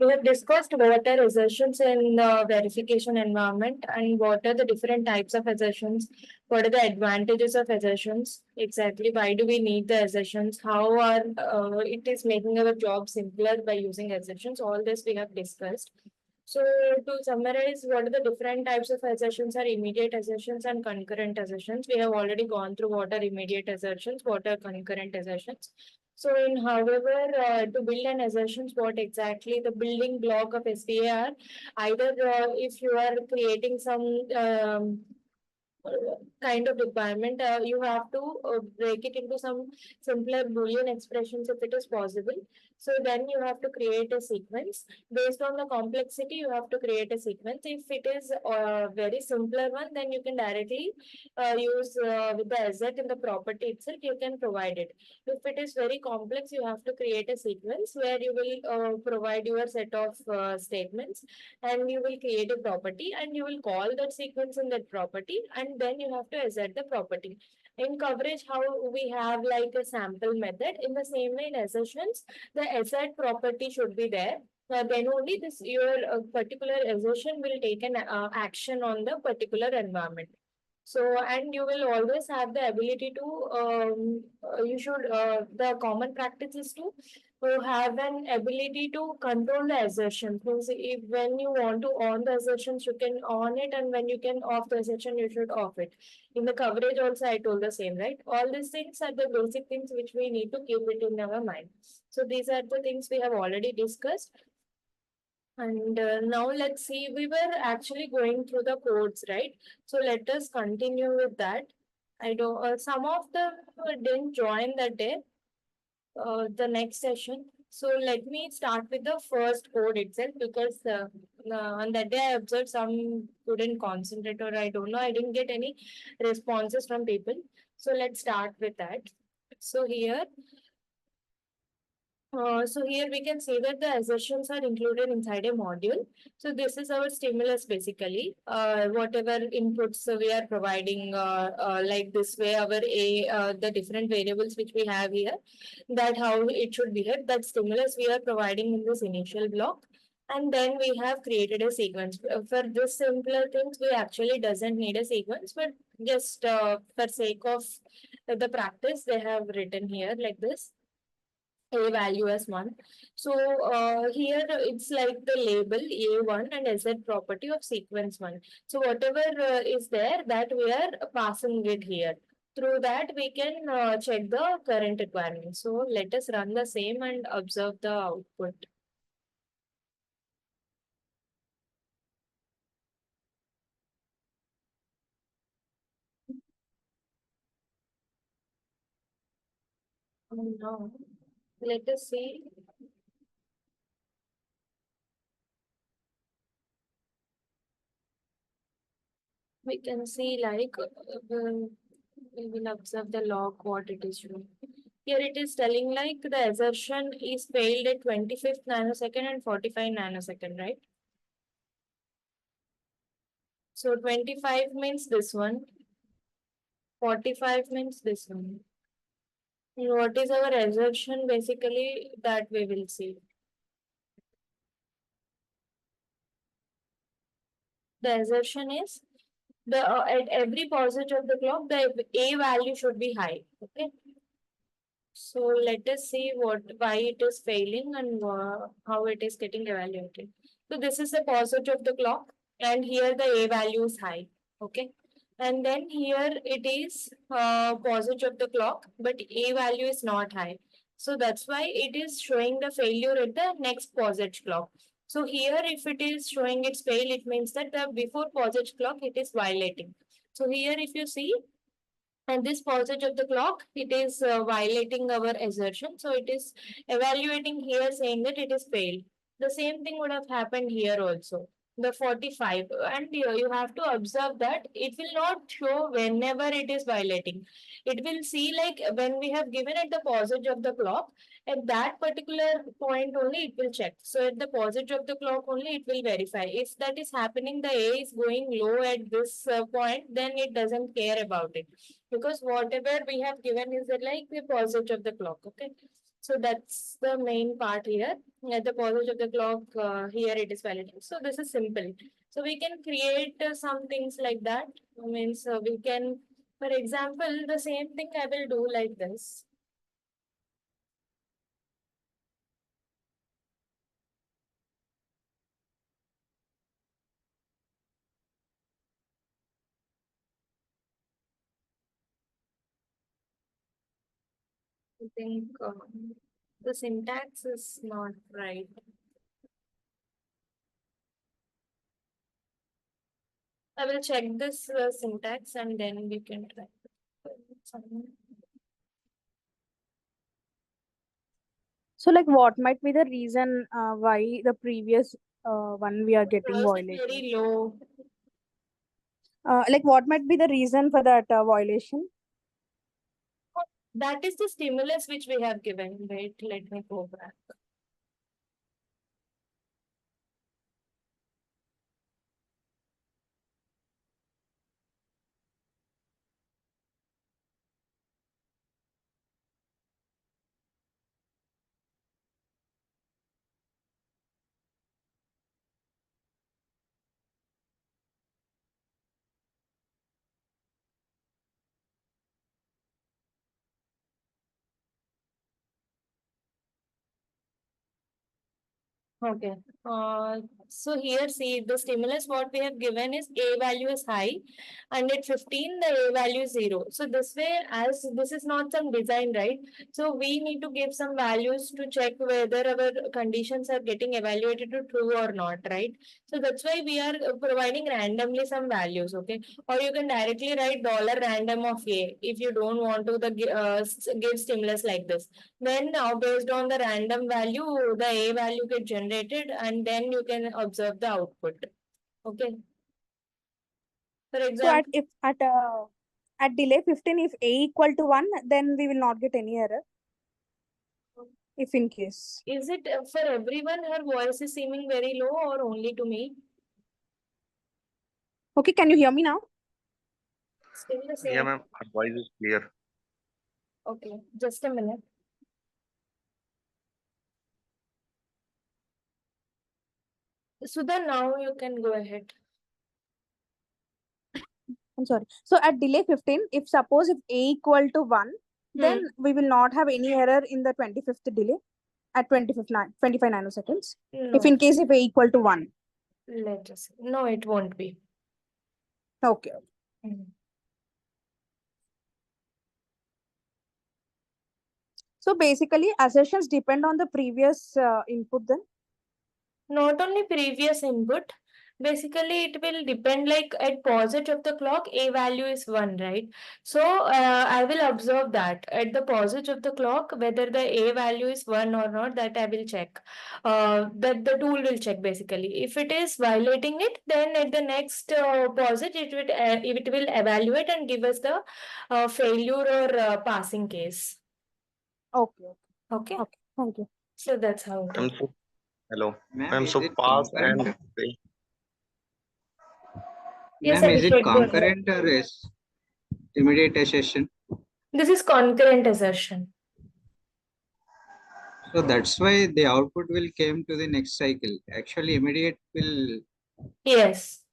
We have discussed what are assertions in the verification environment and what are the different types of assertions, what are the advantages of assertions, exactly why do we need the assertions, how are it is making our job simpler by using assertions, all this we have discussed. So to summarize, what are the different types of assertions are immediate assertions and concurrent assertions. We have already gone through what are immediate assertions, what are concurrent assertions. So in however, to build an assertions, what exactly the building block of SVA are, either if you are creating some kind of requirement, you have to break it into some simpler Boolean expressions if it is possible. So then you have to create a sequence. Based on the complexity, you have to create a sequence. If it is a very simpler one, then you can directly use with the asset in the property itself, you can provide it. If it is very complex, you have to create a sequence where you will provide your set of statements and you will create a property and you will call that sequence in that property and then you have to assert the property. In coverage, how we have like a sample method, in the same way in assertions, the assert property should be there. Then only this your particular assertion will take an action on the particular environment. So, and you will always have the ability to, you should, the common practice is to have an ability to control the assertions. Means if when you want to on the assertions, you can on it, and when you can off the assertion, you should off it. In the coverage also, I told the same, right? All these things are the basic things which we need to keep it in our mind. So these are the things we have already discussed. And now let's see, we were actually going through the codes, right? So let us continue with that. I don't, some of them didn't join that day, the next session. So let me start with the first code itself because on that day I observed some couldn't concentrate or I don't know, I didn't get any responses from people. So let's start with that. So here we can say that the assertions are included inside a module. So this is our stimulus basically. Whatever inputs we are providing, like this way, the different variables which we have here, that how it should behave. That stimulus we are providing in this initial block. And then we have created a sequence. For this simpler things, we actually doesn't need a sequence, but just for sake of the practice, they have written here like this a value as 1. So here it's like the label A1 and asset property of sequence 1. So whatever is there that we are passing it here. Through that we can check the current requirement. So let us run the same and observe the output. No. Let us see. We can see like we will observe the log what it is showing. Here it is telling like the assertion is failed at 25th nanosecond and 45 nanosecond, right? So 25 means this one, 45 means this one. And what is our assertion basically that we will see. The assertion is the at every positive of the clock, the A value should be high. Okay. So let us see why it is failing and how it is getting evaluated. So this is the positive of the clock, and here the A value is high. Okay. And then here it is positive of the clock, but A value is not high. So that's why it is showing the failure at the next positive clock. So here if it is showing its fail, it means that the before positive clock it is violating. So here if you see, and this passage of the clock, it is violating our assertion. So it is evaluating here saying that it is failed. The same thing would have happened here also. The 45, and you have to observe that it will not show whenever it is violating. It will see like when we have given it the passage of the clock, at that particular point only it will check. So at the passage of the clock only it will verify. If that is happening, the A is going low at this point, then it doesn't care about it, because whatever we have given is like the positive of the clock. Okay. So that's the main part here. At the position of the clock, here it is validated. So this is simple. So we can create some things like that. Means we can, for example, the same thing I will do like this. I think the syntax is not right. I will check this syntax and then we can try. So, like, what might be the reason why the previous one we are getting Voice is violated? very low. Like, what might be the reason for that violation? That is the stimulus which we have given. Wait, let me go back. Okay. So here, see, the stimulus what we have given is A value is high, and at 15 the A value is 0. So this way, as this is not some design, right? So we need to give some values to check whether our conditions are getting evaluated to true or not, right? So that's why we are providing randomly some values, okay? Or you can directly write $random of A if you don't want to give stimulus like this. Then now based on the random value, the A value get generated and then you can observe the output. Okay. For So, example, at delay 15, if A equal to 1, then we will not get any error. If in case. is it for everyone her voice is seeming very low or only to me? Okay, can you hear me now? Still the Yeah, same. ma'am. Our voice is clear. Okay, just a minute. Sudha, now you can go ahead. I'm sorry. So at delay 15, if suppose if A equal to 1, then we will not have any error in the 25th delay at 25 nanoseconds. If No, in case if A equal to 1. let us see. No, it won't be. Okay. So basically assertions depend on the previous input then? Not only previous input, basically it will depend like at positive of the clock, A value is 1, right? So I will observe that at the positive of the clock, whether the A value is 1 or not, that I will check. That the tool will check basically. If it is violating it, then at the next positive, it will evaluate and give us the failure or passing case. Okay. Okay. Okay. Thank you. So that's how it is. Hello. Ma'am, Ma'am, is so it pass concurrent? and fail. Yes, Ma'am, is it Abhishek, go ahead. concurrent or is immediate assertion? This is concurrent assertion. So that's why the output will came to the next cycle. Actually, immediate will. Yes.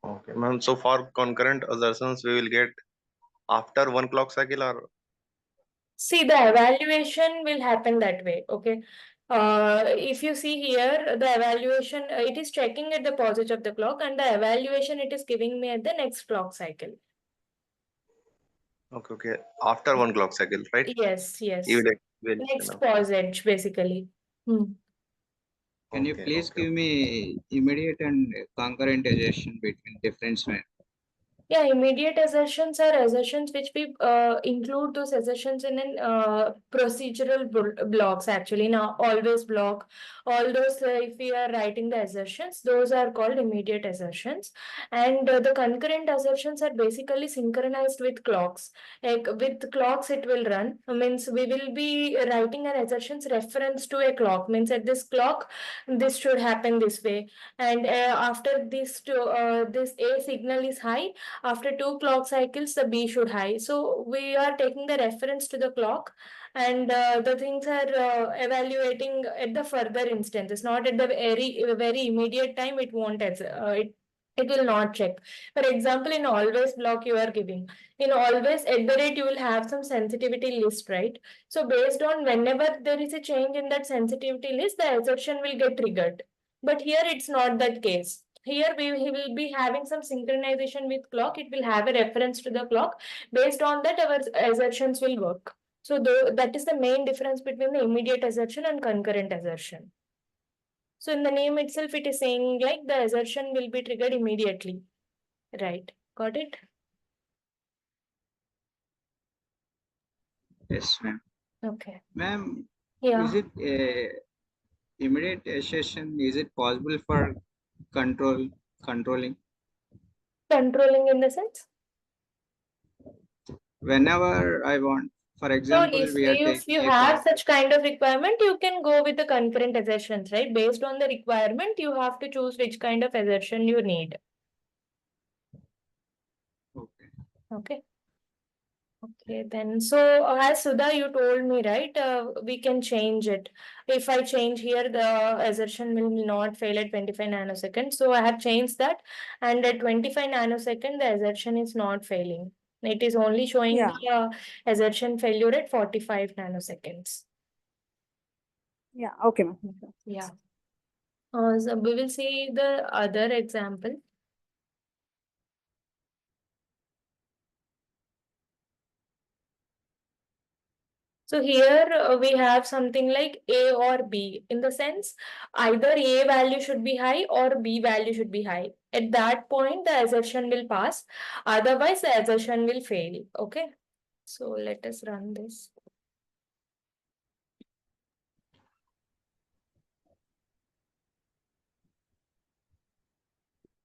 Okay, ma'am. So for concurrent assertions, we will get after one clock cycle or See, the evaluation will happen that way. Okay. If you see here, the evaluation, it is checking at the positive of the clock, and the evaluation it is giving me at the next clock cycle. okay. After one clock cycle, right? Yes, yes. Next Okay. pause edge, basically. Can you Okay, please okay. give me immediate and concurrent assertion between difference, ma'am? Yeah, immediate assertions are assertions which we include those assertions in an procedural blocks actually. Now, always block, all those if we are writing the assertions, those are called immediate assertions. And the concurrent assertions are basically synchronized with clocks. Like with clocks, it will run. Means we will be writing an assertions reference to a clock. Means at this clock, this should happen this way. And after this, this A signal is high, After 2 clock cycles, the B should high. So we are taking the reference to the clock, and the things are evaluating at the further instances, not at the very immediate time. It won't it will not check. For example, in always block you are giving, in always at the rate you will have some sensitivity list, right? So based on whenever there is a change in that sensitivity list, the assertion will get triggered. But here it's not that case. Here he will be having some synchronization with clock. It will have a reference to the clock. Based on that, our assertions will work. So that is the main difference between the immediate assertion and concurrent assertion. So in the name itself, it is saying like the assertion will be triggered immediately. Right. Got it? Yes, ma'am. Okay. Ma'am, Yeah. is it immediate assertion? Is it possible for controlling? Controlling in the sense? Whenever I want, for So example, if we are you taking a have call. such kind of requirement, you can go with the concurrent assertions, right? Based on the requirement, you have to choose which kind of assertion you need. Okay. Okay. Okay, then so as Sudha, you told me, right? We can change it. If I change here, the assertion will not fail at 25 nanoseconds. So I have changed that, and at 25 nanosecond, the assertion is not failing. It is only showing Yeah. the assertion failure at 45 nanoseconds. Yeah. Okay, ma'am. Yeah. So we will see the other example. So here we have something like A or B, in the sense either A value should be high or B value should be high. At that point, the assertion will pass. Otherwise, the assertion will fail. Okay. So let us run this.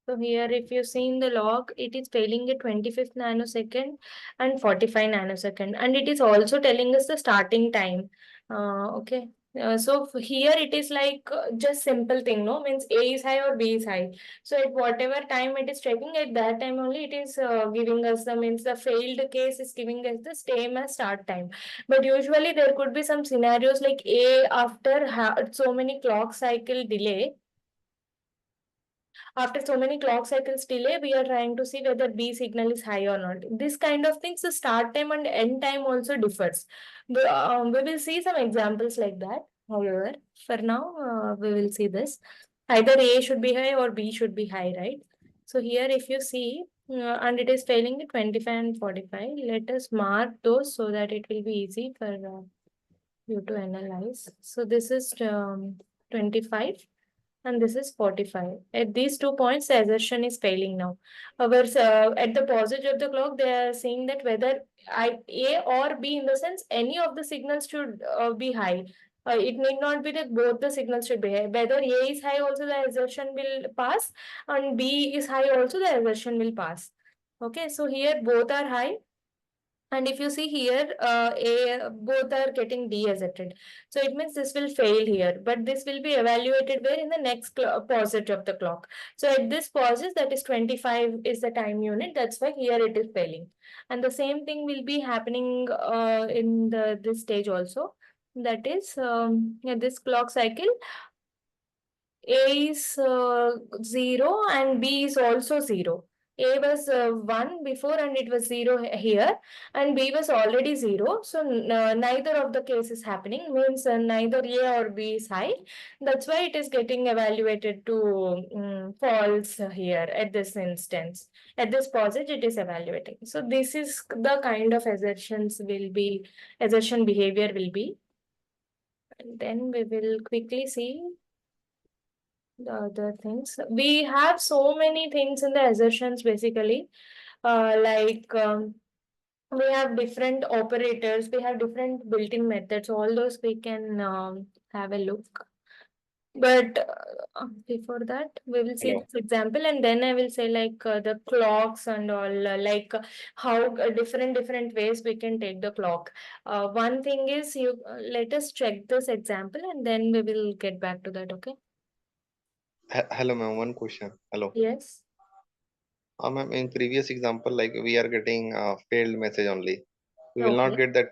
So here, if you see in the log, it is failing at 25th nanosecond and 45 nanosecond. And it is also telling us the starting time. Okay. So here it is like just simple thing, no? Means A is high or B is high. So at whatever time it is checking, at that time only it is giving us the, means the failed case is giving us the same as start time. But usually there could be some scenarios like A after so many clock cycle delay. After so many clock cycles delay, we are trying to see whether B signal is high or not. This kind of things, the start time and end time also differs. We will see some examples like that. However, for now, we will see this. Either A should be high or B should be high, right? So here, if you see, and it is failing at 25 and 45, let us mark those so that it will be easy for you to analyze. So this is 25 and this is 45. At these 2 points, the assertion is failing now. However, at the positive of the clock, they are saying that whether A or B, in the sense, any of the signals should be high. It need not be that both the signals should be high. Whether A is high, also the assertion will pass, and B is high, also the assertion will pass. Okay, so here both are high. And if you see here, both are getting de-asserted. So it means this will fail here, but this will be evaluated where in the next posit of the clock. So at this posit, that is 25 is the time unit. That's why here it is failing. And the same thing will be happening in this stage also. That is at this clock cycle, A is 0 and B is also 0. A was 1 before and it was 0 here, and B was already 0. So neither of the case is happening, means neither A or B is high. That's why it is getting evaluated to false here at this instance. At this posit, it is evaluating. So this is the kind of assertion behavior will be. And then we will quickly see the other things. We have so many things in the assertions basically. We have different operators, we have different built-in methods, all those we can have a look. But before that, we will see Hello. this example, and then I will say like the clocks and all, how different ways we can take the clock. One thing is you let us check this example, and then we will get back to that. Okay. Hello, ma'am. One question. Hello. Yes. Ma'am, in previous example, like we are getting failed message only. We will not Okay. get that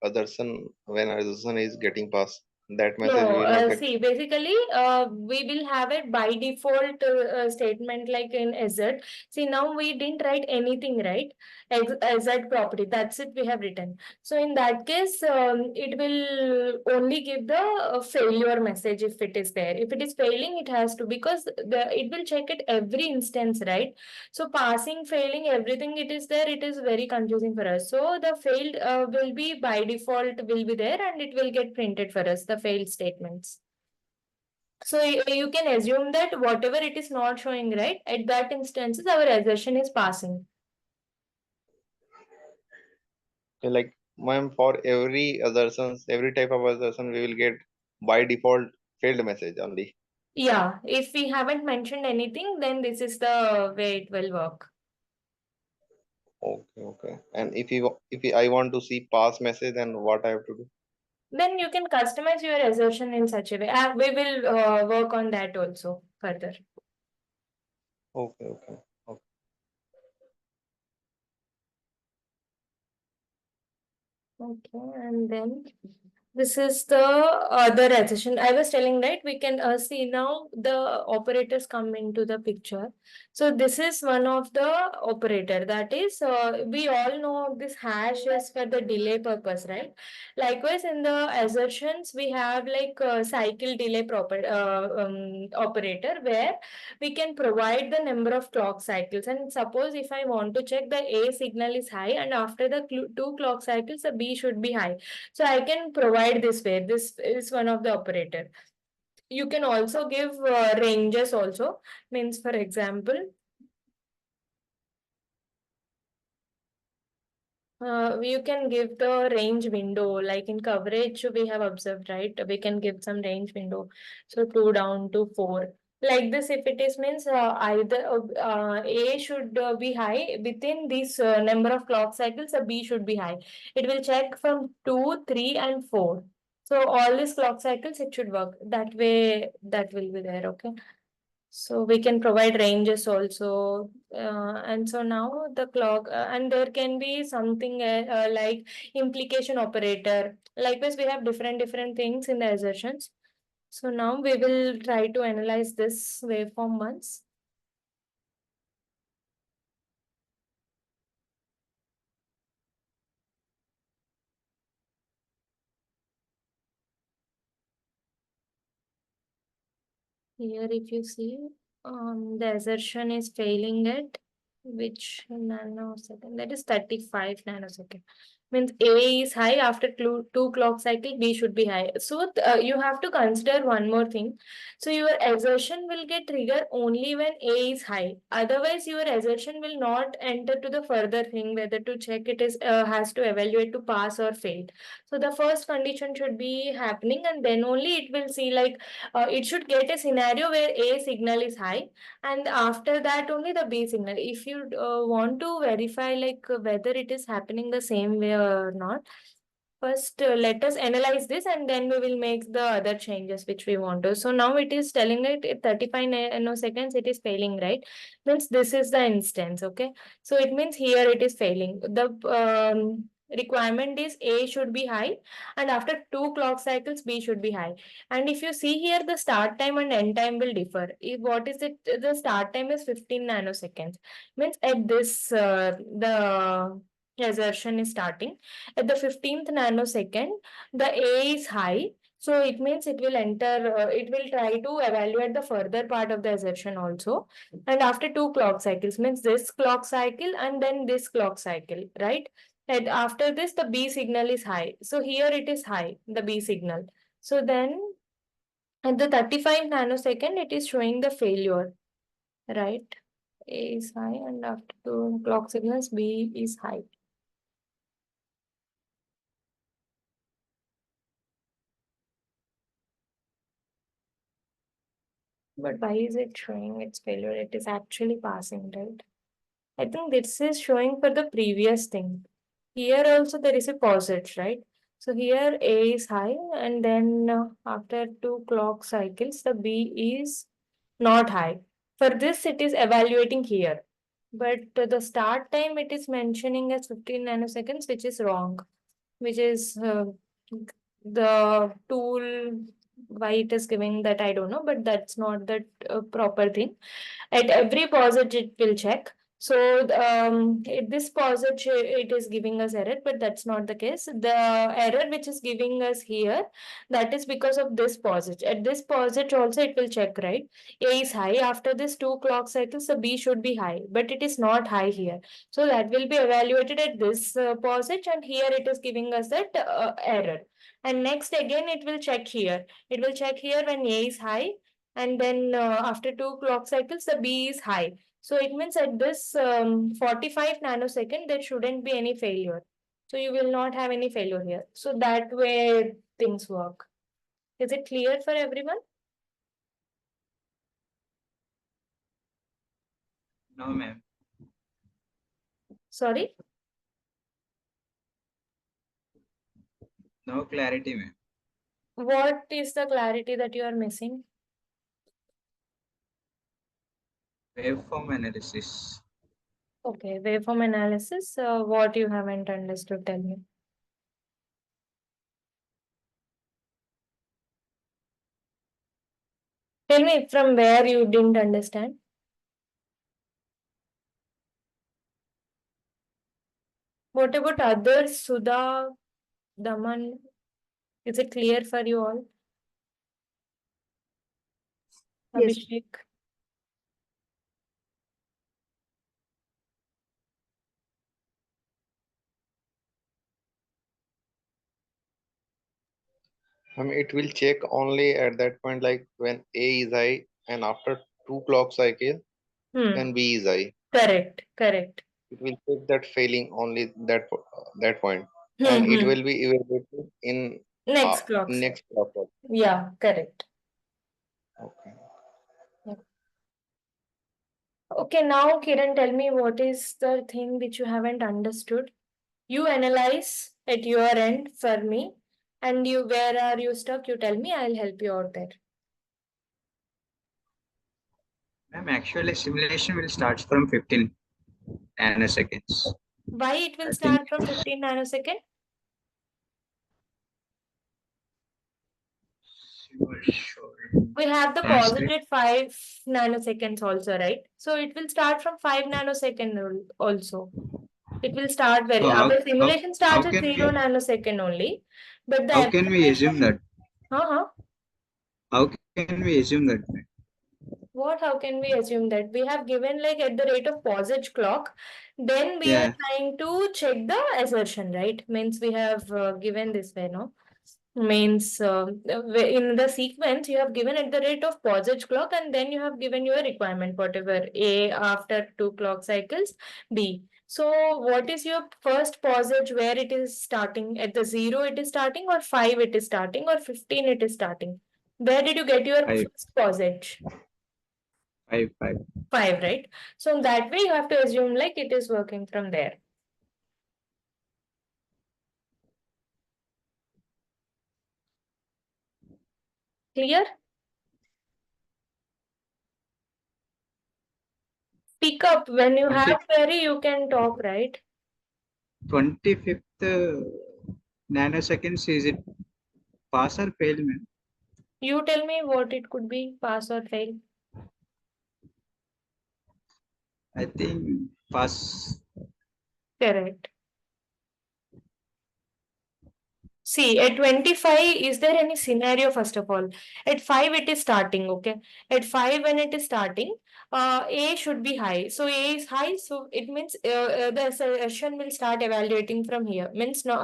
assertion when assertion is getting passed. That message No, we will not get. see, basically, we will have it by default statement like in AZ. See, now we didn't write anything, right? AZ property, that's it we have written. So in that case, it will only give the failure message if it is there. If it is failing, it has to, because it will check it every instance, right? So passing, failing, everything it is there, it is very confusing for us. So the failed will be by default will be there and it will get printed for us, the failed statements. So you can assume that whatever it is not showing, right, at that instances, our assertion is passing. Okay, like ma'am, for every assertions, every type of assertion, we will get by default failed message only. Yeah, if we haven't mentioned anything, then this is the way it will work. Okay, okay. And I want to see pass message, then what I have to do? Then you can customize your assertion in such a way. We will work on that also further. Okay, okay. Okay. Okay, and then this is the other assertion. I was telling, right, we can see now the operators come into the picture. So this is one of the operator, that is, we all know this hash is for the delay purpose, right? Likewise, in the assertions, we have like cycle delay operator, where we can provide the number of clock cycles. And suppose if I want to check the A signal is high and after the two clock cycles, the B should be high. So I can provide this way. This is one of the operator. You can also give ranges also. Means, for example, you can give the range window, like in coverage we have observed, right? We can give some range window. So 2 down to 4. Like this, if it is means either A should be high within this number of clock cycles, B should be high. It will check from 2, 3, and 4. So all these clock cycles, it should work. That way, that will be there, okay? So we can provide ranges also. And so now the clock, and there can be something like implication operator. Likewise, we have different things in the assertions. So now we will try to analyze this waveform once. Here, if you see, the assertion is failing at which nanosecond? That is 35 nanosecond. Means A is high after two clock cycle, B should be high. So you have to consider one more thing. So your assertion will get triggered only when A is high. Otherwise, your assertion will not enter to the further thing whether to check it is has to evaluate to pass or fail. So the first condition should be happening, and then only it will see like it should get a scenario where A signal is high, and after that only the B signal. If you want to verify like whether it is happening the same way or not, first let us analyze this and then we will make the other changes which we want to. So now it is telling it at 35 nanoseconds it is failing, right? Means this is the instance, okay? So it means here it is failing. The requirement is A should be high and after two clock cycles B should be high. And if you see here, the start time and end time will differ. If what is it? The start time is 15 nanoseconds. Means at this the assertion is starting. At the 15th nanosecond, the A is high. So it means it will enter, it will try to evaluate the further part of the assertion also. And after two clock cycles, means this clock cycle and then this clock cycle, right? And after this, the B signal is high. So here it is high, the B signal. So then at the 35 nanosecond, it is showing the failure, right? A is high and after two clock signals, B is high. But why is it showing its failure? It is actually passing, right? I think this is showing for the previous thing. Here also there is a pause, right? So here A is high and then after two clock cycles, the B is not high. For this, it is evaluating here. But the start time it is mentioning as 15 nanoseconds, which is wrong. Which is the tool, why it is giving that, I don't know, but that's not the proper thing. At every POSIX it will check. So at this POSIX it is giving us error, but that's not the case. The error which is giving us here, that is because of this POSIX. At this POSIX also it will check, right? A is high. After this 2 clock cycles, the B should be high, but it is not high here. So that will be evaluated at this POSIX, and here it is giving us that error. And next again it will check here. It will check here when A is high, and then after 2 clock cycles the B is high. So it means at this 45 nanosecond there shouldn't be any failure. So you will not have any failure here. So that way things work. Is it clear for everyone? No, ma'am. Sorry? No clarity, ma'am. What is the clarity that you are missing? Waveform analysis. Okay, waveform analysis. What you haven't understood, tell me. Tell me from where you didn't understand. What about others, Sudha, Daman? Is it clear for you all? Yes. Abhishek? I mean, it will check only at that point, like when A is high, and after 2 clock cycle, then B is high. Correct, correct. It will check that failing only that point, and it will be evaluated in Next clock. next clock cycle. Yeah, correct. Okay. Okay, now Kiran, tell me what is the thing which you haven't understood. You analyze at your end for me, and you where are you stuck? You tell me, I'll help you out there. Ma'am, actually simulation will start from 15 nanoseconds. Why it will I start think from 15 nanosecond? sure. We have the Translate. positive 5 nanoseconds also, right? So it will start from 5 nanosecond also. It will start very. So Our simulation starts how at can 0 we nanosecond only, but the how can we assume that? Uh-huh. How can we assume that? What? How can we assume that? We have given like at the rate of POSIX clock, then we are Yeah. trying to check the assertion, right? Means we have given this way, no? Means in the sequence you have given at the rate of POSIX clock, and then you have given your requirement, whatever A after 2 clock cycles, B. So what is your first POSIX where it is starting? At the 0 it is starting, or 5 it is starting, or 15 it is starting? Where did you get your Five. first POSIX? 5. 5, right? So that way you have to assume like it is working from there. Clear? Pick up when you have query, you can talk, right? 25th nanoseconds, is it pass or fail, ma'am? You tell me what it could be, pass or fail. I think pass. Correct. See, at 25, is there any scenario first of all? At 5, it is starting, okay? At 5, when it is starting, A should be high. So A is high, so it means the assertion will start evaluating from here, means no,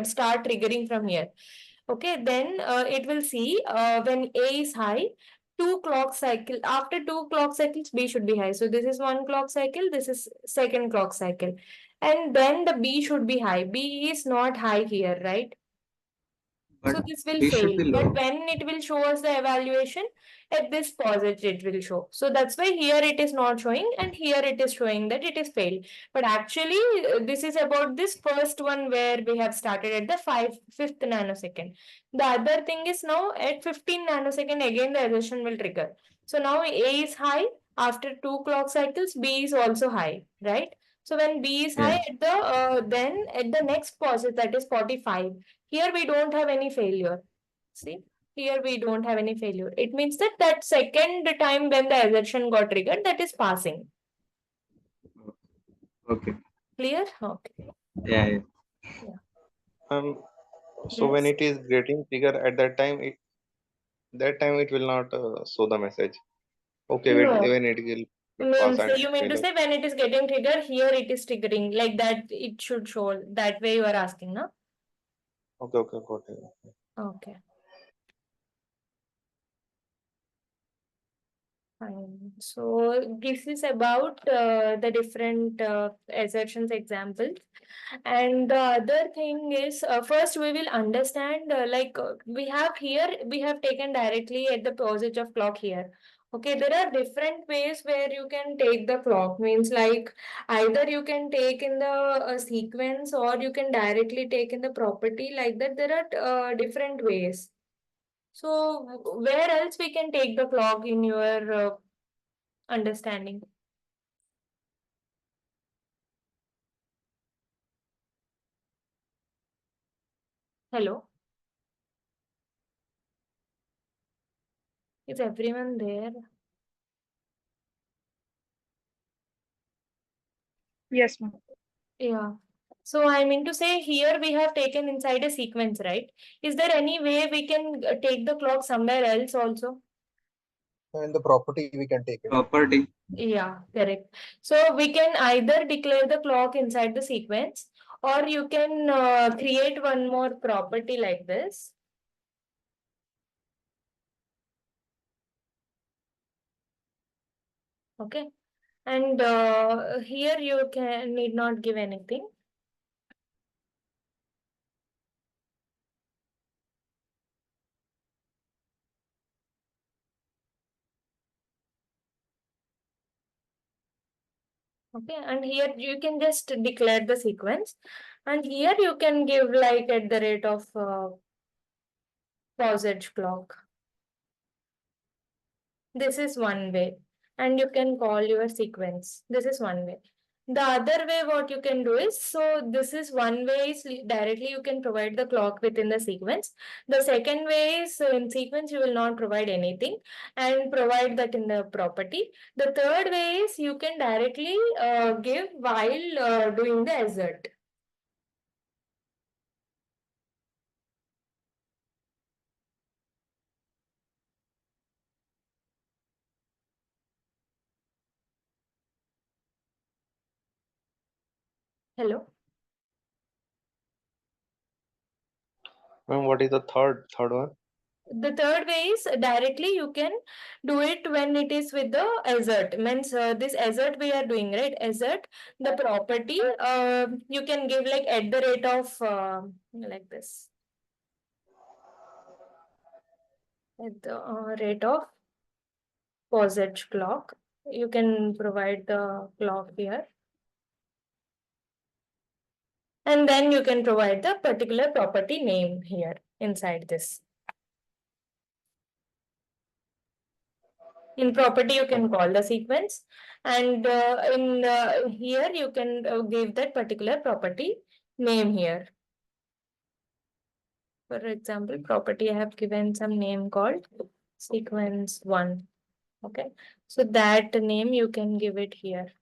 start triggering from here. Okay, then it will see when A is high, 2 clock cycle. After 2 clock cycles, B should be high. So this is 1 clock cycle, this is second clock cycle. And then the B should be high. B is not high here, right? So But this will B should fail, be but low. when it will show us the evaluation, at this POSIX it will show. So that's why here it is not showing, and here it is showing that it is failed. But actually, this is about this first one where we have started at the 5th nanosecond. The other thing is now at 15 nanosecond, again the assertion will trigger. So now A is high, After 2 clock cycles, B is also high, right? So when B is high Yeah. at the then at the next pause, that is 45. Here we don't have any failure. See, here we don't have any failure. It means that that second time when the assertion got triggered, that is passing. Okay. Clear? Okay. Yeah. So when Yes. it is getting trigger at that time, it will not show the message. Okay, No. when it will pass Means and you mean to failure. say when it is getting triggered, here it is triggering like that. It should show that way. You are asking, no? Okay, got it. Okay. Fine. So this is about the different assertions examples. And the other thing is, first we will understand we have taken directly at the posage of clock here. Okay, there are different ways where you can take the clock. Means like either you can take in the sequence or you can directly take in the property like that. There are different ways. So where else we can take the clock in your understanding? Hello, is everyone there? Yes, ma'am. Yeah. So I mean to say here we have taken inside a sequence, right? Is there any way we can take the clock somewhere else also? In the property we can take it. Property. Yeah, correct. So we can either declare the clock inside the sequence or you can create one more property like this. Okay. And here you can need not give anything. Okay, and here you can just declare the sequence, and here you can give like at the rate of posage clock. This is one way, and you can call your sequence. This is one way. The other way, what you can do is, so this is one way is directly you can provide the clock within the sequence. The second way is in sequence you will not provide anything and provide that in the property. The third way is you can directly give while doing the assert. Hello. Ma'am, what is the third one? The third way is directly you can do it when it is with the assert. Means this assert we are doing, right? Assert the property. You can give like at the rate of like this. At the rate of posage clock. You can provide the clock here. And then you can provide the particular property name here inside this. In property, you can call the sequence, and in here you can give that particular property name here. For example, property I have given some name called sequence 1. Okay, so that name you can give it here.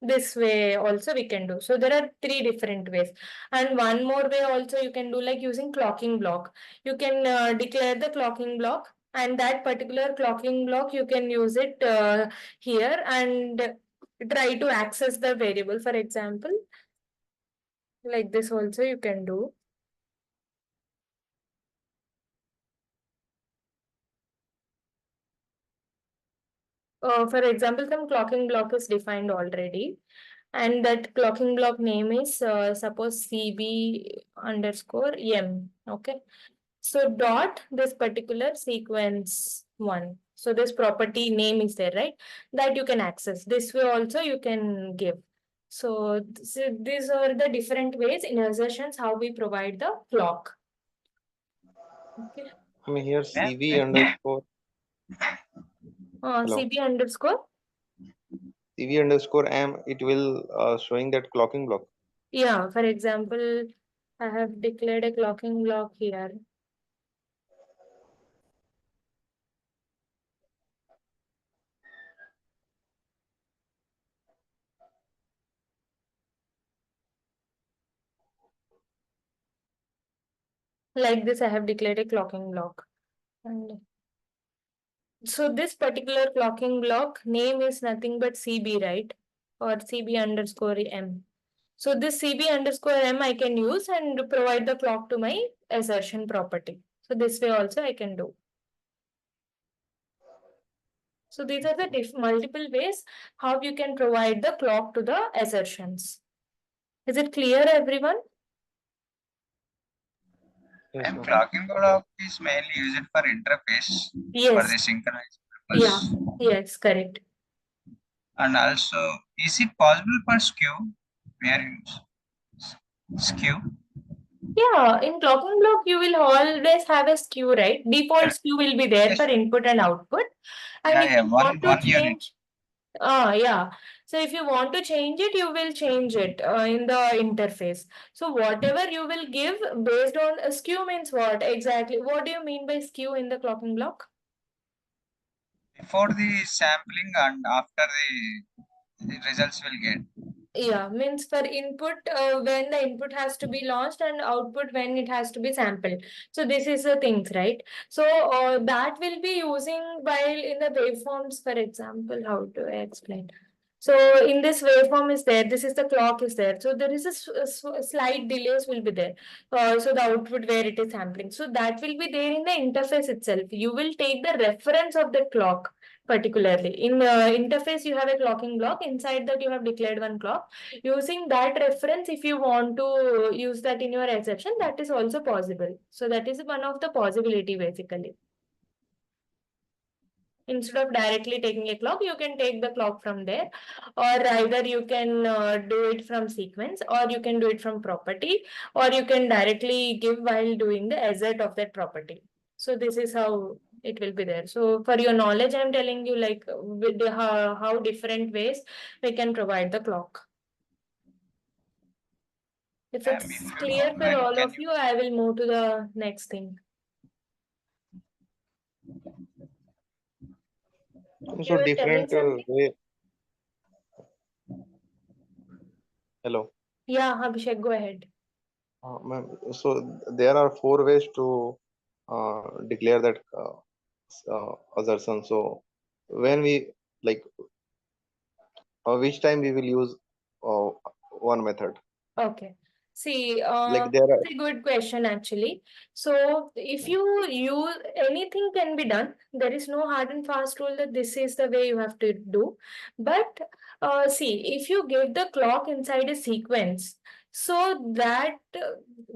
This way also we can do. So there are 3 different ways, and one more way also you can do like using clocking block. You can declare the clocking block, and that particular clocking block you can use it here and try to access the variable. For example, like this also you can do. For example, some clocking block is defined already, and that clocking block name is suppose CB underscore M. Okay. So dot this particular sequence 1. So this property name is there, right? That you can access. This way also you can give. So these are the different ways in assertions how we provide the clock. Okay. I mean here CV underscore. Hello. CB underscore. CV underscore M, it will showing that clocking block. Yeah, for example, I have declared a clocking block here. Like this, I have declared a clocking block. And so this particular clocking block name is nothing but CB, right? Or CB underscore M. So this CB underscore M I can use and provide the clock to my assertion property. So this way also I can do. So these are the multiple ways how you can provide the clock to the assertions. Is it clear, everyone? Yes, And ma'am. clocking block is mainly used for interface for Yes. the synchronized Yeah. purpose. Yes, correct. And also, is it possible for skew? Where skew? Yeah, in clocking block, you will always have a skew, right? Default skew will be there Yes. for input and output. And Yeah, if yeah, you one want to unit. change, yeah. So if you want to change it, you will change it in the interface. So whatever you will give based on a skew means what exactly? What do you mean by skew in the clocking block? Before the sampling and after the results will get. Yeah, means for input when the input has to be launched and output when it has to be sampled. So this is the things, right? So that will be using while in the waveforms, for example, how do I explain? So in this waveform is there, this is the clock is there. So there is a slight delays will be there. So the output where it is sampling. So that will be there in the interface itself. You will take the reference of the clock particularly. In interface, you have a clocking block. Inside that, you have declared one clock. Using that reference, if you want to use that in your exception, that is also possible. So that is one of the possibility basically. Instead of directly taking a clock, you can take the clock from there, or either you can do it from sequence, or you can do it from property, or you can directly give while doing the assert of that property. So this is how it will be there. So for your knowledge, I'm telling you like with the, how different ways we can provide the clock. If Ma'am, it's if you clear don't for mind, all can of you, I will move to the next thing. You So were telling different something? way. Hello. Yeah, Abhishek, go ahead. Ma'am, so there are four ways to declare that assertion. So when we like which time we will use uh, one method. Okay. See, Like there are it's a good question actually. So if you use anything can be done. There is no hard and fast rule that this is the way you have to do. But see, if you give the clock inside a sequence, so that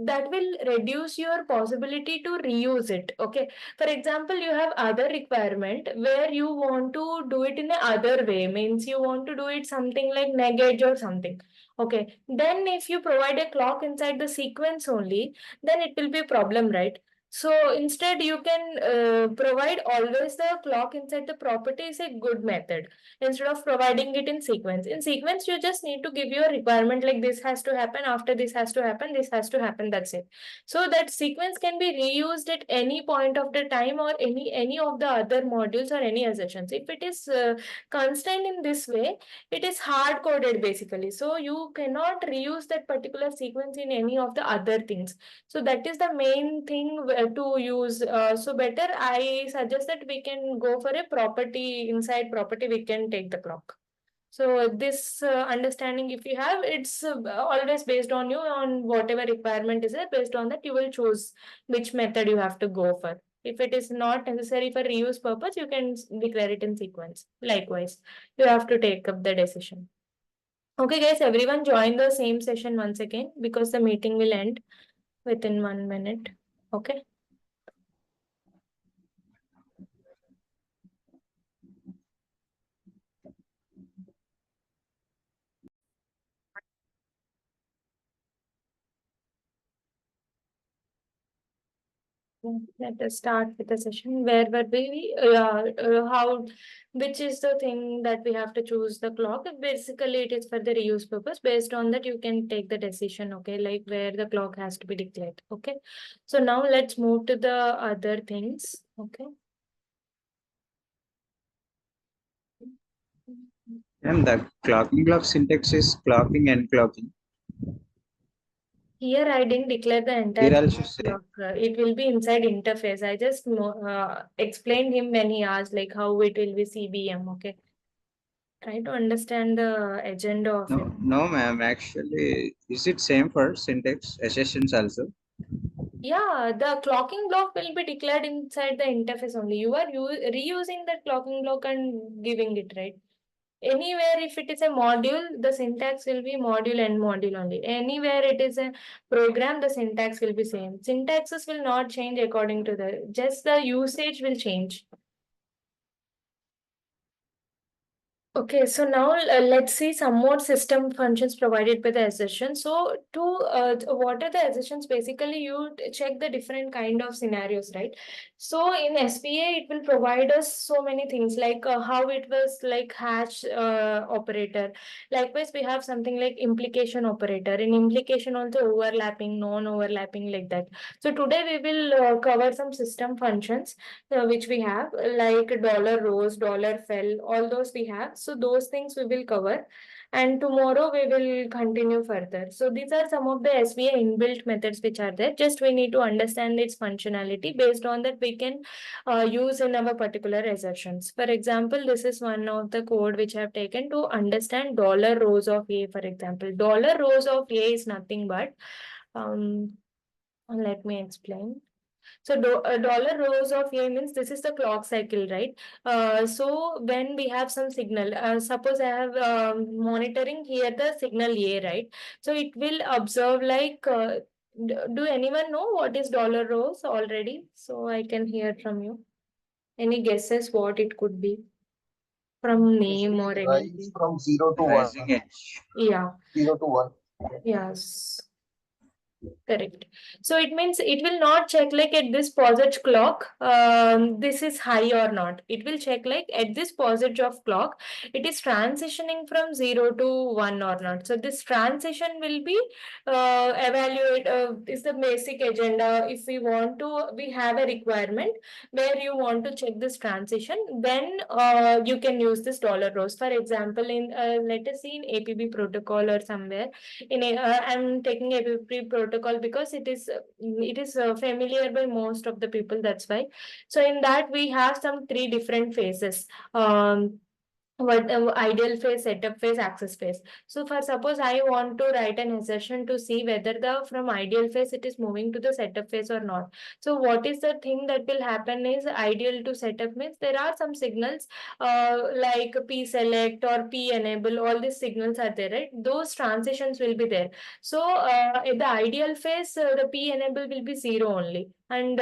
will reduce your possibility to reuse it. Okay. For example, you have other requirement where you want to do it in a other way, means you want to do it something like negate or something. Okay, then if you provide a clock inside the sequence only, then it will be a problem, right? So instead, you can provide always the clock inside the property is a good method instead of providing it in sequence. In sequence, you just need to give your requirement like this has to happen, after this has to happen, this has to happen, that's it. So that sequence can be reused at any point of the time or any of the other modules or any assertions. If it is constrained in this way, it is hard coded basically, so you cannot reuse that particular sequence in any of the other things. So that is the main thing to use. So better I suggest that we can go for a property. Inside property we can take the clock. So this understanding if you have, it's always based on you, on whatever requirement is there, based on that you will choose which method you have to go for. If it is not necessary for reuse purpose, you can declare it in sequence. Likewise, you have to take up the decision. Okay, guys, everyone join the same session once again because the meeting will end within 1 minute. Okay. Let us start with the session. Where were we? Which is the thing that we have to choose the clock? Basically, it is for the reuse purpose. Based on that, you can take the decision, okay, like where the clock has to be declared, okay. So now let's move to the other things, okay. And the clocking block syntax is clocking and clocking. Here I didn't declare the entire Here also say. block. It will be inside interface. I just explained him when he asked like how it will be CBM. Okay. Try to understand the agenda of it. No, ma'am. Actually, is it same for syntax assertions also? Yeah, the clocking block will be declared inside the interface only. You are reusing that clocking block and giving it, right? Anywhere if it is a module, the syntax will be module and module only. Anywhere it is a program, the syntax will be same. Syntaxes will not change according to just the usage will change. Okay, so now let's see some more system functions provided by the assertion. So what are the assertions? Basically, you check the different kind of scenarios, right? So in SPA, it will provide us so many things like how it was like hash operator. Likewise, we have something like implication operator. In implication also overlapping, non-overlapping like that. So today we will cover some system functions which we have like dollar rose, dollar fell, all those we have. So those things we will cover. And tomorrow we will continue further. So these are some of the SVA inbuilt methods which are there. Just we need to understand its functionality. Based on that, we can use in our particular assertions. For example, this is one of the code which I have taken to understand dollar rows of A, for example. Dollar rows of A is nothing but, let me explain. So dollar rows of A means this is the clock cycle, right? So when we have some signal, suppose I have monitoring here the signal A, right? So it will observe like, do anyone know what is dollar rows already? So I can hear from you. Any guesses what it could be? From name or Basically, rise anything? from 0 to 1. Rising edge. Yeah. 0 to 1. Yes. Correct. So it means it will not check like at this posage clock, this is high or not. It will check like at this posage of clock, it is transitioning from 0 to 1 or not. So this transition will be evaluate is the basic agenda. If we want to, we have a requirement where you want to check this transition, then you can use this dollar rows. For example, in let us see in APB protocol or somewhere in a, I'm taking APP protocol because it is familiar by most of the people. That's why. So in that we have some three different phases. What ideal phase, setup phase, access phase. So for suppose I want to write an assertion to see whether the from ideal phase it is moving to the setup phase or not. So what is the thing that will happen is ideal to setup means there are some signals like P select or P enable, all these signals are there, right? Those transitions will be there. So in the ideal phase, the P enable will be 0 only, and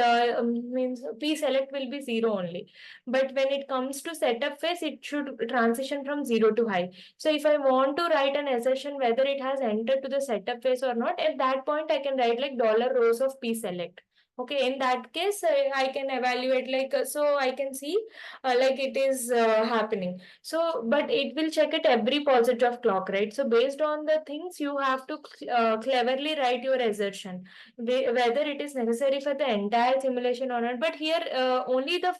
means P select will be 0 only. But when it comes to setup phase, it should transition from 0 to high. So if I want to write an assertion whether it has entered to the setup phase or not, at that point I can write like dollar rows of P select. Okay, in that case, I can evaluate like, so I can see like it is happening. So, but it will check at every positive of clock, right? So based on the things, you have to cleverly write your assertion, whether it is necessary for the entire simulation or not. But here, only the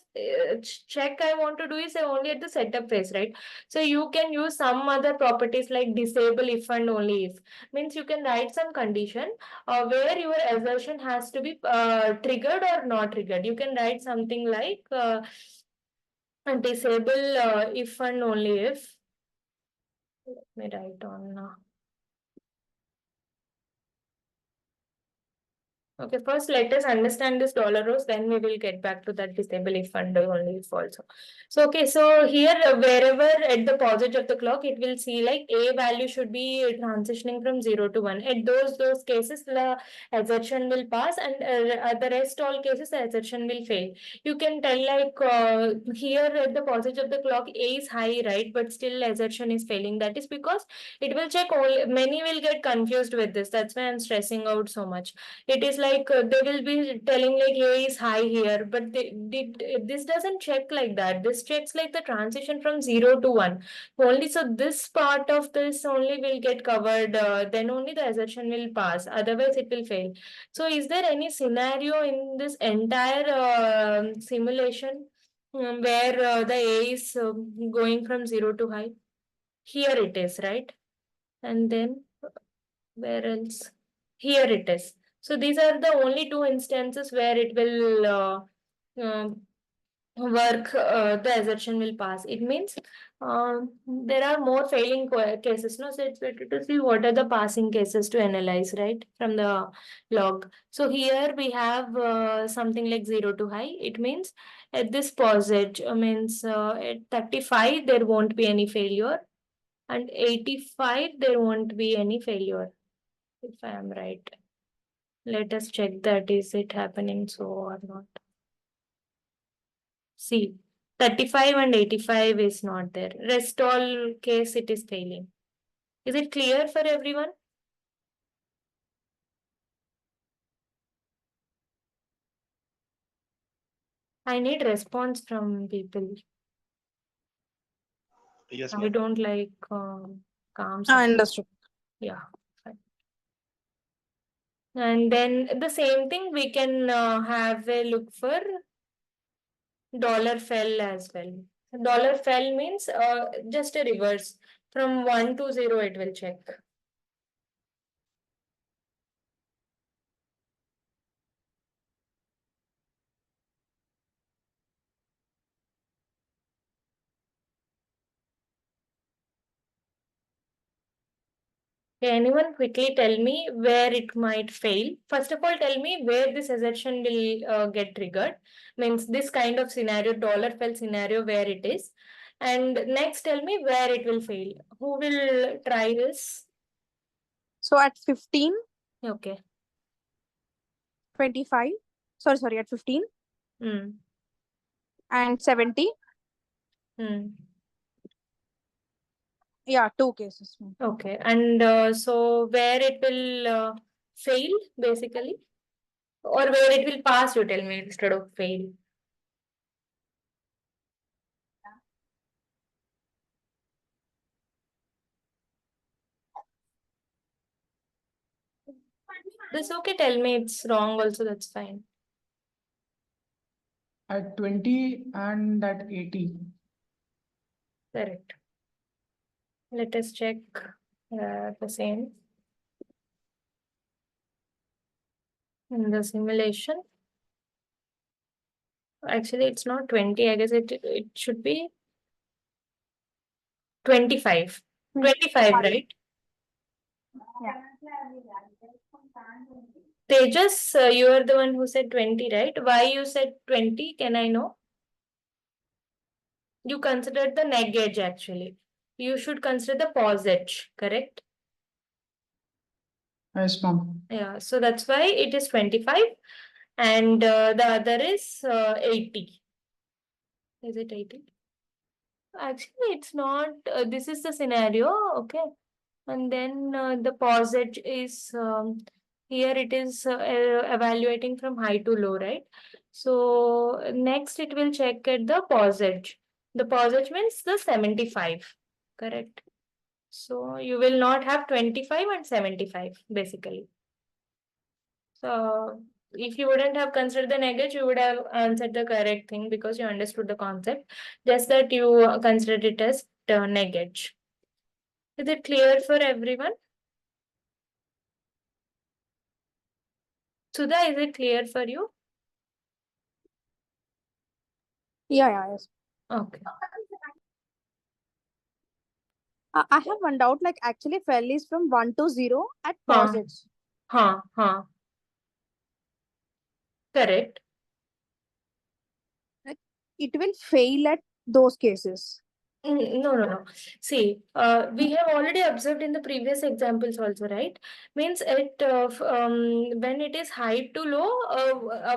check I want to do is only at the setup phase, right? So you can use some other properties like disable if and only if. Means you can write some condition where your assertion has to be triggered or not triggered. You can write something like disable if and only if. Let me write on Okay, first let us understand this dollar rows, then we will get back to that disable if and only if also. So, okay, so here wherever at the positive of the clock, it will see like A value should be transitioning from 0 to 1. At those cases, the assertion will pass, and the rest all cases, the assertion will fail. You can tell like here at the positive of the clock, A is high, right? But still assertion is failing. That is because it will check all, many will get confused with this. That's why I'm stressing out so much. It is like they will be telling like A is high here, but this doesn't check like that. This checks like the transition from 0 to 1. Only so this part of this only will get covered, then only the assertion will pass. Otherwise, it will fail. So, is there any scenario in this entire simulation where the A is going from 0 to high? Here it is, right? And then where else? Here it is. So these are the only two instances where it will work, the assertion will pass. It means there are more failing cases, no? So it's better to see what are the passing cases to analyze, right, from the log. So here we have something like 0 to high. It means at this posage, means at 35 there won't be any failure, and 85 there won't be any failure, if I am right. Let us check that is it happening so or not. See, 35 and 85 is not there. Rest all case it is failing. Is it clear for everyone? I need response from people. Yes, I ma'am. don't like calm. I understood. Yeah. Fine. And then the same thing we can have a look for dollar fell as well. Dollar fell means just a reverse. From 1 to 0 it will check. Can anyone quickly tell me where it might fail? First of all, tell me where this assertion will get triggered. Means this kind of scenario, dollar fell scenario, where it is. And next, tell me where it will fail. Who will try this? So at 15, Okay. 25, sorry, at 15 Hmm. and 70. Hmm. Yeah, two cases. Okay. And so where it will fail, basically? Or where it will pass, you tell me, instead of fail. This okay, tell me it's wrong also, that's fine. At 20 and at 80. Correct. Let us check the same in the simulation. Actually, it's not 20. I guess it should be 25. 25, right? Yeah. Tejas, you are the one who said 20, right? Why you said 20? Can I know? You considered the neg edge actually. You should consider the pause edge, correct? Yes, ma'am. Yeah, so that's why it is 25 and the other is 80. Is it 80? Actually, it's not. This is the scenario, okay? And then the posage is here. It is evaluating from high to low, right? So next, it will check at the posage. The posage means the 75, correct? So you will not have 25 and 75 basically. So if you wouldn't have considered the negative, you would have answered the correct thing because you understood the concept. Just that you considered it as negative. Is it clear for everyone? Sudha, is it clear for you? Yeah, yes. Okay. I have one doubt. Like actually, fell is from 1 to 0 at Huh. posage. Correct. It will fail at those cases. No. See, we have already observed in the previous examples also, right? Means it when it is high to low,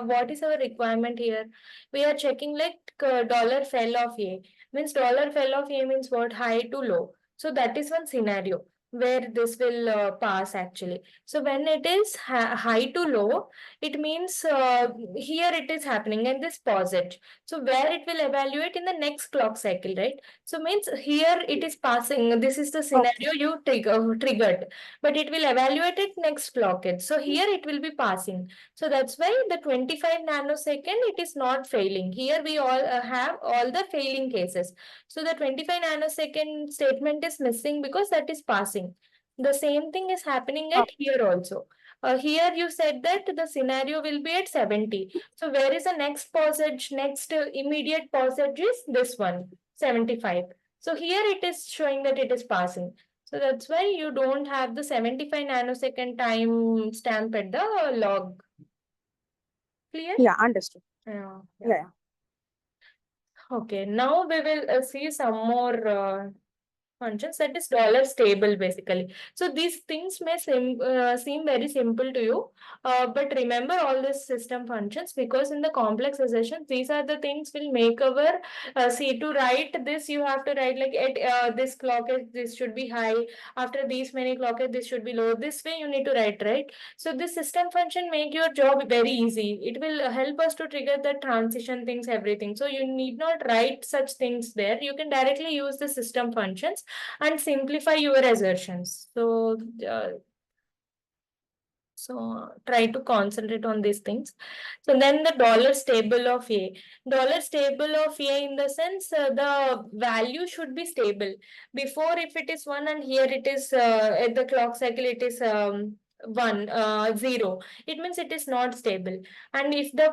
what is our requirement here? We are checking like dollar fell of A. Means dollar fell of A means what? High to low. So that is one scenario. where this will pass actually. So when it is high to low, it means here it is happening and this pause it. So where it will evaluate in the next clock cycle, right? So means here it is passing. This is the scenario you triggered, but it will evaluate it next clock edge. So here it will be passing. So that's why the 25 nanosecond it is not failing. Here we all have all the failing cases. So the 25 nanosecond statement is missing because that is passing. The same thing is happening at here also. Here you said that the scenario will be at 70. So where is the next passage? Next immediate passage is this one, 75. So here it is showing that it is passing. So that's why you don't have the 75 nanosecond time stamp at the log. Clear? Yeah, understood. Yeah. Yeah. Okay, now we will see some more functions, that is dollar stable basically. So these things may seem very simple to you, but remember all these system functions, because in the complex assertions these are the things will make our see, to write this you have to write like at this clock is this should be high, after these many clock is this should be low. This way you need to write, right? So this system function make your job very easy. It will help us to trigger the transition things, everything. So you need not write such things there. You can directly use the system functions and simplify your assertions. So try to concentrate on these things. So then the dollar stable of A. Dollar stable of A in the sense the value should be stable. Before if it is 1 and here it is at the clock cycle it is 0. It means it is not stable. And if the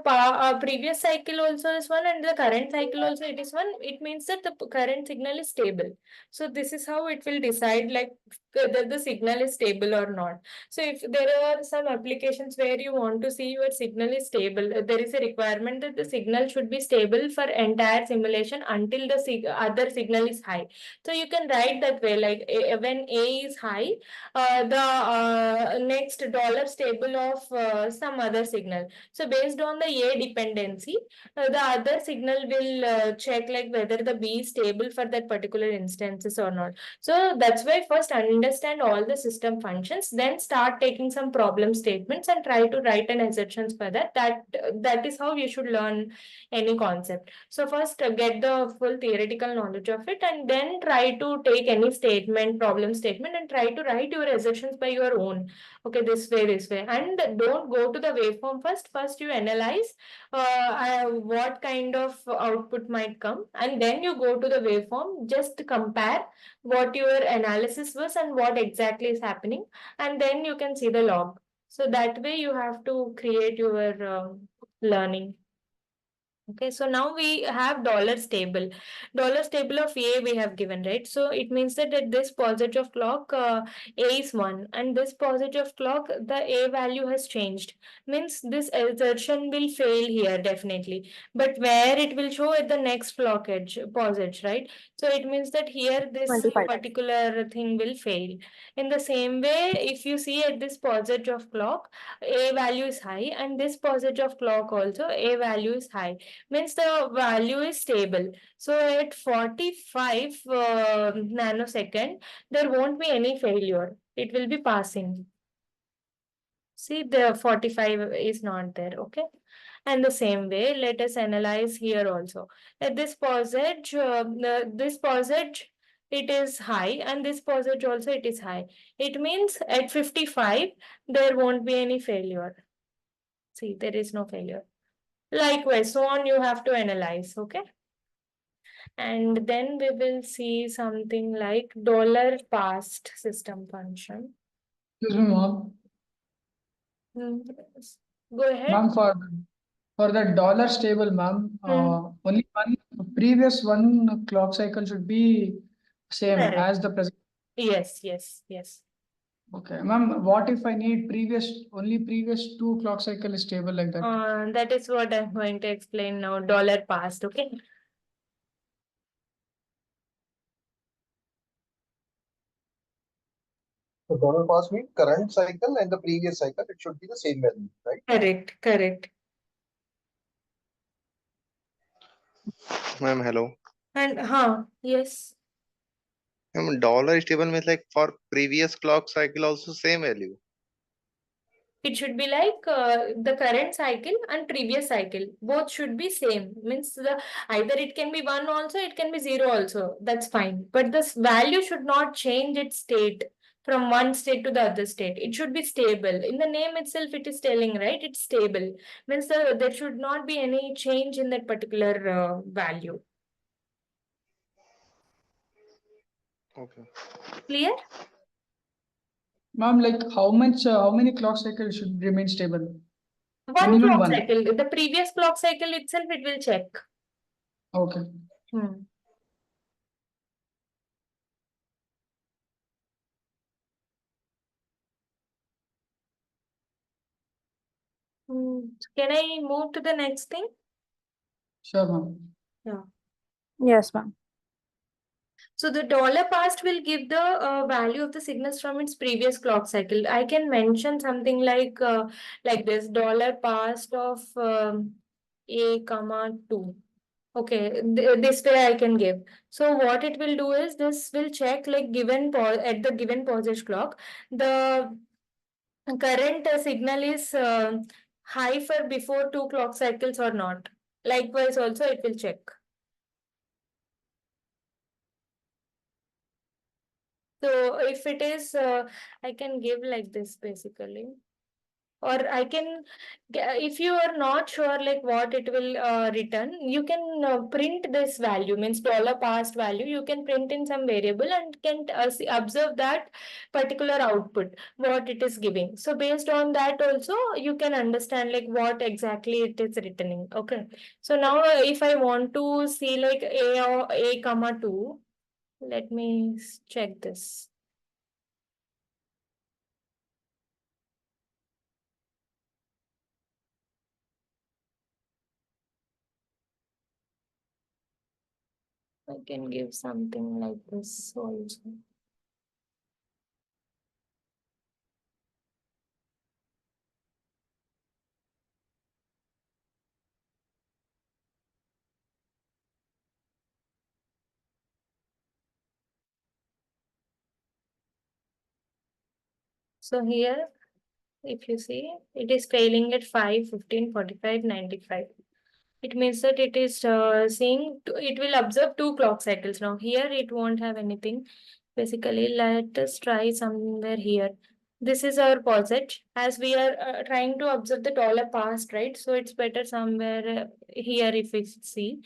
previous cycle also is 1 and the current cycle also it is 1, it means that the current signal is stable. So this is how it will decide like whether the signal is stable or not. So if there are some applications where you want to see your signal is stable, there is a requirement that the signal should be stable for entire simulation until the other signal is high. So you can write that way, like when A is high, the next dollar stable of some other signal. So based on the A dependency, the other signal will check like whether the B is stable for that particular instances or not. So that's why first understand all the system functions, then start taking some problem statements and try to write an assertions for that. That is how you should learn any concept. So first get the full theoretical knowledge of it, and then try to take any statement, problem statement, and try to write your assertions by your own. Okay, this way, and don't go to the waveform first. First you analyze what kind of output might come, and then you go to the waveform. Just compare what your analysis was and what exactly is happening, and then you can see the log. So that way you have to create your learning. Okay, so now we have dollar stable. Dollar stable of A we have given, right? So it means that at this positive of clock, A is 1, and this positive of clock, the A value has changed. Means this assertion will fail here definitely. But where it will show at the next clock edge, positive, right? So it means that here this 25. particular thing will fail. In the same way, if you see at this positive of clock, A value is high, and this positive of clock also, A value is high, means the value is stable. So at 45 nanosecond, there won't be any failure. It will be passing. See, the 45 is not there. Okay. And the same way, let us analyze here also. At this posage, it is high, and this posage also it is high. It means at 55, there won't be any failure. See, there is no failure. Likewise, so on you have to analyze, okay? And then we will see something like dollar past system function. Excuse me, ma'am. Yes. Go ahead. Ma'am, for the dollar stable, ma'am, only one previous one clock cycle should be same Correct. as the present. Yes. Okay, ma'am. What if I need only previous two clock cycle is stable like that? That is what I'm going to explain now. Dollar past, okay? So dollar past means current cycle and the previous cycle, it should be the same value, right? Correct. Ma'am, hello. And yes. Dollar stable means like for previous clock cycle also same value. It should be like the current cycle and previous cycle. Both should be same. Means either it can be 1 also, it can be 0 also. That's fine. But this value should not change its state from one state to the other state. It should be stable. In the name itself, it is telling, right? It's stable. Means there should not be any change in that particular value. Okay. Clear? Ma'am, like how many clock cycles should remain stable? One Minimum clock one. cycle. The previous clock cycle itself, it will check. Okay. Can I move to the next thing? Sure, ma'am. Yeah. Yes, ma'am. So the dollar past will give the value of the signals from its previous clock cycle. I can mention something like this dollar past of a comma 2. Okay, this way I can give. So what it will do is this will check like given at the given posage clock, the current signal is high for before 2 clock cycles or not. Likewise also it will check. So if it is, I can give like this basically. Or I can, if you are not sure like what it will return, you can print this value, means dollar past value. You can print in some variable and can observe that particular output, what it is giving. So based on that also, you can understand like what exactly it is returning. Okay. So now if I want to see like a comma 2, let me check this. I can give something like this also. So here, if you see, it is failing at 5, 15, 45, 95. It means that it is seeing, it will observe 2 clock cycles. Now here it won't have anything. Basically, let us try somewhere here. This is our posage as we are trying to observe the dollar past, right? So it's better somewhere here if we see.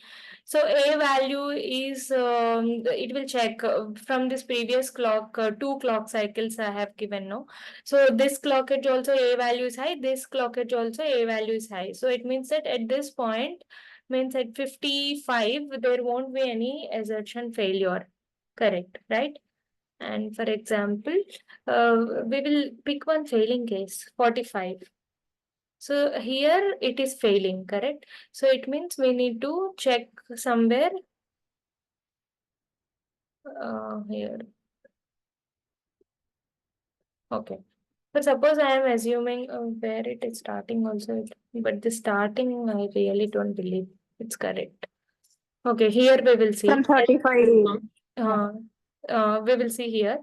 So a value is, it will check from this previous clock, 2 clock cycles I have given, no? So this clock edge also a value is high, this clock edge also a value is high. So it means that at this point, means at 55, there won't be any assertion failure. Correct, right? And for example, we will pick one failing case, 45. So here it is failing, correct? So it means we need to check somewhere here. Okay. But suppose I am assuming where it is starting also, but the starting I really don't believe it's correct. Okay, here we will see. From 35. We will see here.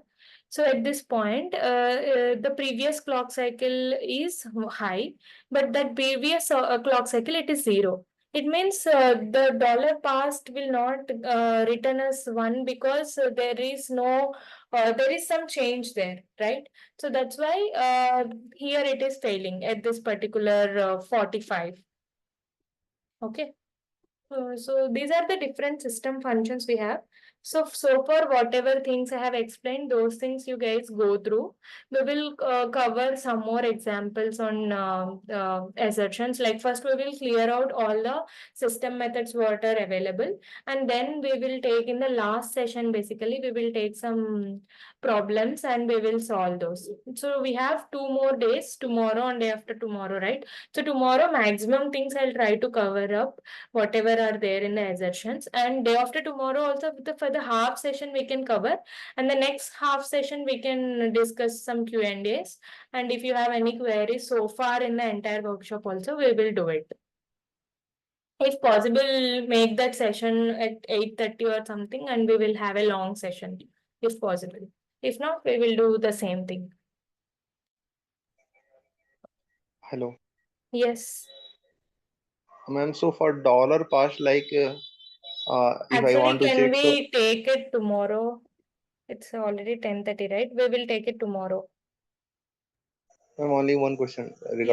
So at this point, the previous clock cycle is high, but that previous clock cycle, it is 0. It means the dollar past will not return us 1 because there is no, there is some change there, right? So that's why here it is failing at this particular 45. Okay. So these are the different system functions we have. So for whatever things I have explained, those things you guys go through. We will cover some more examples on assertions. Like first we will clear out all the system methods what are available. And then we will take in the last session, basically, we will take some problems and we will solve those. So we have 2 more days, tomorrow and day after tomorrow, right? So tomorrow maximum things I'll try to cover up whatever are there in the assertions, and day after tomorrow also for the half session we can cover, and the next half session we can discuss some Q&As, and if you have any queries so far in the entire workshop also we will do it. If possible, make that session at 8:30 or something and we will have a long session. if possible. If not, we will do the same thing. Hello, Yes. ma'am. So for dollar past, like if I Actually, want to can check, so we take it tomorrow? It's already 10:30, right? We will take it tomorrow. ma'am, only one question regarding.